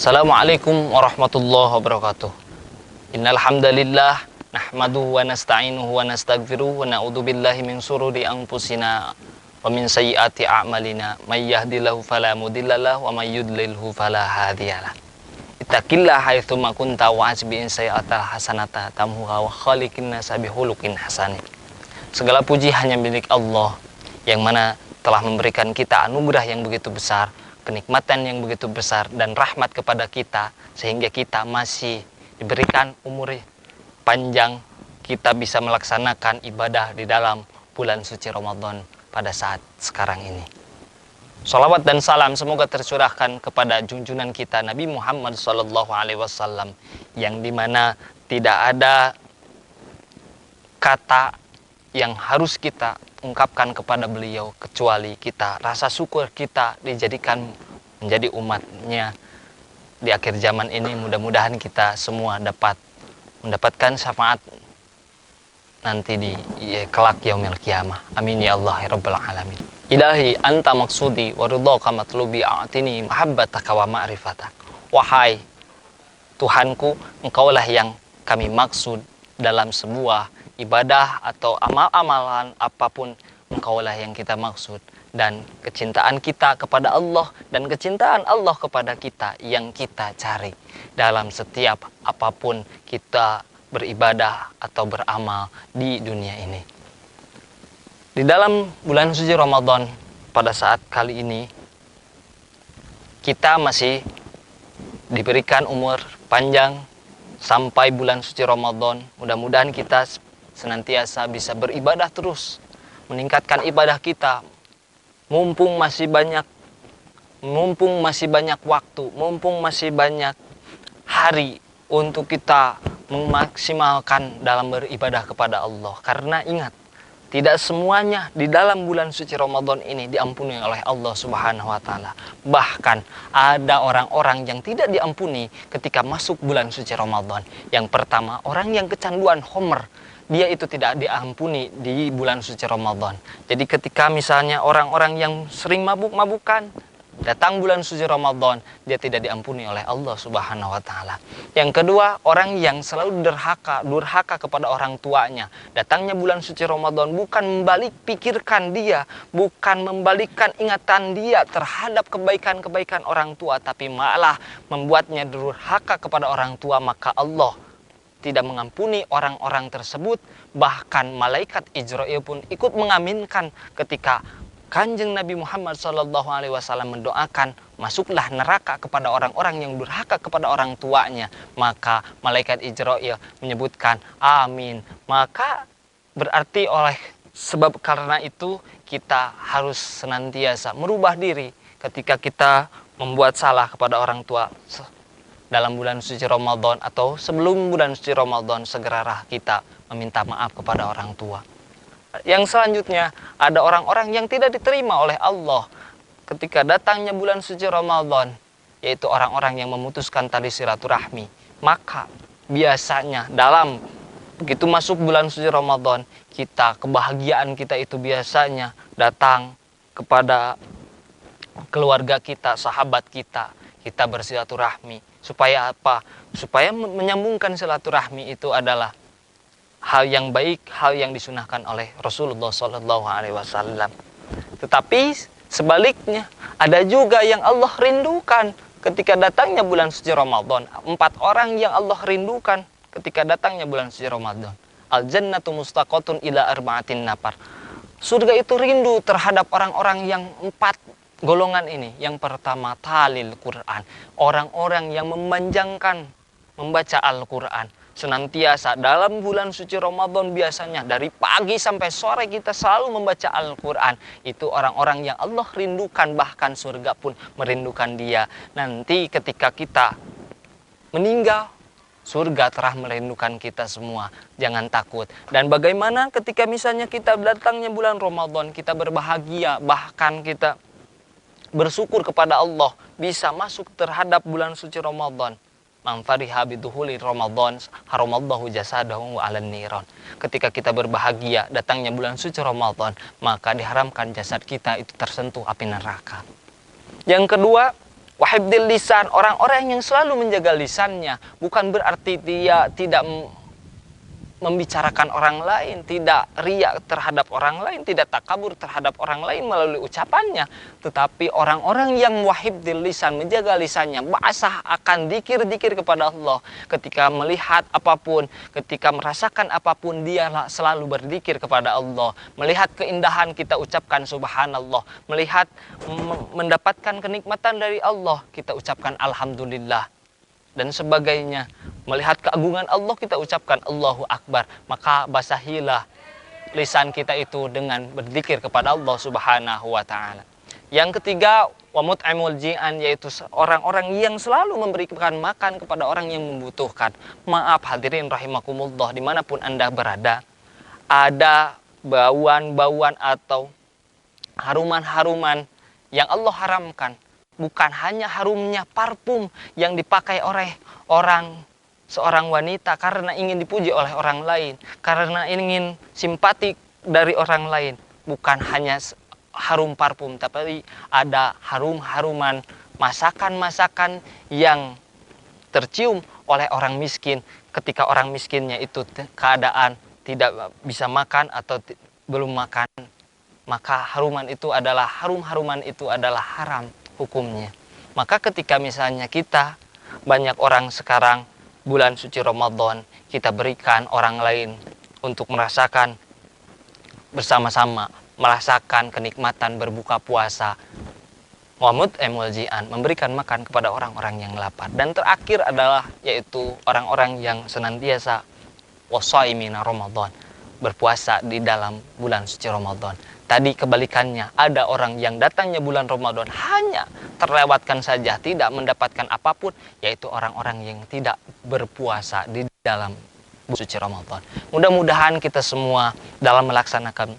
Assalamualaikum warahmatullahi wabarakatuh. Innal hamdalillah nahmaduhu wa nasta'inuhu wa nastaghfiruh wa na'udzu billahi min shururi anfusina wa min sayyiati a'malina. May yahdihillahu fala mudhillalah wa may yudlilhu fala hadiyalah. Ittaqillah haitsu ma kunta wa asbi'in sayyi'atal hasanata tamhuha wa khaliqin nasa bihuluqin hasan. Segala puji hanya milik Allah yang mana telah memberikan kita anugerah yang begitu besar, kenikmatan yang begitu besar dan rahmat kepada kita sehingga kita masih diberikan umur panjang, kita bisa melaksanakan ibadah di dalam bulan suci Ramadan pada saat sekarang ini. Shalawat dan salam semoga tercurahkan kepada junjungan kita Nabi Muhammad SAW yang dimana tidak ada kata yang harus kita ungkapkan kepada beliau kecuali kita rasa syukur kita dijadikan menjadi umatnya di akhir zaman ini. Mudah-mudahan kita semua dapat mendapatkan syafaat nanti di kelak yaumil qiyamah. Amin ya Allah ya rabbal alamin. Ilahi anta maksudi wa ridhaka matlubi a'tini mahabbataka wa ma'rifatak. Wahai Tuhanku, engkaulah yang kami maksud dalam sebuah ibadah atau amal-amalan apapun, engkaulah yang kita maksud, dan kecintaan kita kepada Allah dan kecintaan Allah kepada kita yang kita cari dalam setiap apapun kita beribadah atau beramal di dunia ini. Di dalam bulan suci Ramadan pada saat kali ini kita masih diberikan umur panjang sampai bulan suci Ramadan. Mudah-mudahan kita senantiasa bisa beribadah terus, meningkatkan ibadah kita, mumpung masih banyak waktu, mumpung masih banyak hari untuk kita memaksimalkan dalam beribadah kepada Allah. Karena ingat, tidak semuanya di dalam bulan suci Ramadan ini diampuni oleh Allah Subhanahu wa taala. Bahkan ada orang-orang yang tidak diampuni ketika masuk bulan suci Ramadan. Yang pertama, orang yang kecanduan khamr, dia itu tidak diampuni di bulan suci Ramadan. Jadi ketika misalnya orang-orang yang sering mabuk-mabukan, datang bulan suci Ramadan, dia tidak diampuni oleh Allah Subhanahu wa taala. Yang kedua, orang yang selalu durhaka kepada orang tuanya. Datangnya bulan suci Ramadan bukan pikirkan dia, bukan membalikkan ingatan dia terhadap kebaikan-kebaikan orang tua, tapi malah membuatnya durhaka kepada orang tua, maka Allah tidak mengampuni orang-orang tersebut. Bahkan malaikat Israil pun ikut mengaminkan ketika Kanjeng Nabi Muhammad SAW mendoakan masuklah neraka kepada orang-orang yang durhaka kepada orang tuanya, maka malaikat Israil menyebutkan amin. Maka berarti oleh sebab karena itu kita harus senantiasa merubah diri ketika kita membuat salah kepada orang tua dalam bulan suci Ramadan atau sebelum bulan suci Ramadan. Segeralah kita meminta maaf kepada orang tua. Yang selanjutnya, ada orang-orang yang tidak diterima oleh Allah ketika datangnya bulan suci Ramadan, yaitu orang-orang yang memutuskan tali silaturahmi. Maka biasanya dalam begitu masuk bulan suci Ramadan, kebahagiaan kita itu biasanya datang kepada keluarga kita, sahabat kita bersilaturahmi. Supaya apa? Supaya menyambungkan silaturahmi itu adalah hal yang baik, hal yang disunahkan oleh Rasulullah SAW. Tetapi sebaliknya, ada juga yang Allah rindukan ketika datangnya bulan suci Ramadan. 4 orang yang Allah rindukan ketika datangnya bulan suci Ramadan. Al-jannatu mustaqatun ila arba'atin nafar. Surga itu rindu terhadap orang-orang yang 4 golongan ini. Yang pertama, talil Quran, orang-orang yang memanjangkan membaca Al-Quran. Senantiasa dalam bulan suci Ramadan biasanya dari pagi sampai sore kita selalu membaca Al-Quran. Itu orang-orang yang Allah rindukan, bahkan surga pun merindukan dia. Nanti ketika kita meninggal, surga telah merindukan kita semua. Jangan takut. Dan bagaimana ketika misalnya kita datangnya bulan Ramadan, kita berbahagia, bahkan kita bersyukur kepada Allah bisa masuk terhadap bulan suci Ramadan. Man fariha biduhuli Ramadan haramallahu jasadahu 'alan niran. Ketika kita berbahagia datangnya bulan suci Ramadan, maka diharamkan jasad kita itu tersentuh api neraka. Yang kedua, Wahibdil lisan, orang-orang yang selalu menjaga lisannya, bukan berarti dia tidak membicarakan orang lain, tidak riak terhadap orang lain, tidak takabur terhadap orang lain melalui ucapannya. Tetapi orang-orang yang wahibdil lisan, menjaga lisannya, basah akan dikir-dikir kepada Allah. Ketika melihat apapun, ketika merasakan apapun, dia selalu berzikir kepada Allah. Melihat keindahan, kita ucapkan subhanallah. Melihat mendapatkan kenikmatan dari Allah, kita ucapkan alhamdulillah dan sebagainya. Melihat keagungan Allah, kita ucapkan Allahu Akbar. Maka basahilah lisan kita itu dengan berzikir kepada Allah Subhanahu wa taala. Yang ketiga, wa mut'imul ji'an, yaitu orang-orang yang selalu memberikan makan kepada orang yang membutuhkan. Maaf hadirin rahimakumullah, dimanapun Anda berada, ada bauan-bauan atau haruman-haruman yang Allah haramkan. Bukan hanya harumnya parfum yang dipakai oleh seorang wanita karena ingin dipuji oleh orang lain, karena ingin simpatik dari orang lain. Bukan hanya harum parfum, tapi ada harum-haruman masakan-masakan yang tercium oleh orang miskin ketika orang miskinnya itu keadaan tidak bisa makan atau belum makan. Maka harum-haruman itu adalah haram hukumnya. Maka ketika misalnya kita, banyak orang sekarang bulan suci Ramadan, kita berikan orang lain untuk merasakan bersama-sama, merasakan kenikmatan berbuka puasa. Wamut emuljian, memberikan makan kepada orang-orang yang lapar. Dan terakhir adalah yaitu orang-orang yang senantiasa wasaimina Ramadan, berpuasa di dalam bulan suci Ramadan. Tadi kebalikannya, ada orang yang datangnya bulan Ramadan hanya terlewatkan saja, tidak mendapatkan apapun, yaitu orang-orang yang tidak berpuasa di dalam bulan suci Ramadan. Mudah-mudahan kita semua dalam melaksanakan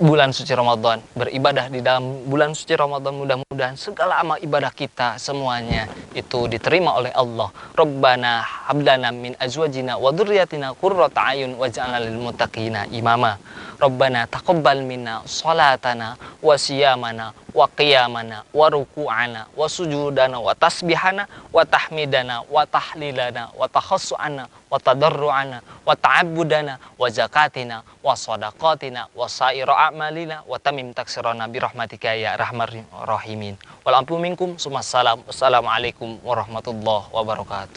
bulan suci Ramadan, beribadah di dalam bulan suci Ramadan, mudah-mudahan segala amal ibadah kita semuanya itu diterima oleh Allah. Rabbana hablana min azwajina wa dzurriyyatina qurrata a'yun waj'alna lil muttaqina imama. Rabbana taqabbal minna salatana wa siyamana wa qiyamana wa ruku'ana wa sujudana wa tasbihana wa tahmidana wa tahlilana wa takhassu'ana wa tadarru'ana wa ta'abbudana wa zakatina wa sadaqatina wa saira a'malina wa tamim taksirana birahmatika ya rahmar rahimin. Wal ampu minkum sumassalam. Wassalamualaikum warahmatullahi wabarakatuh.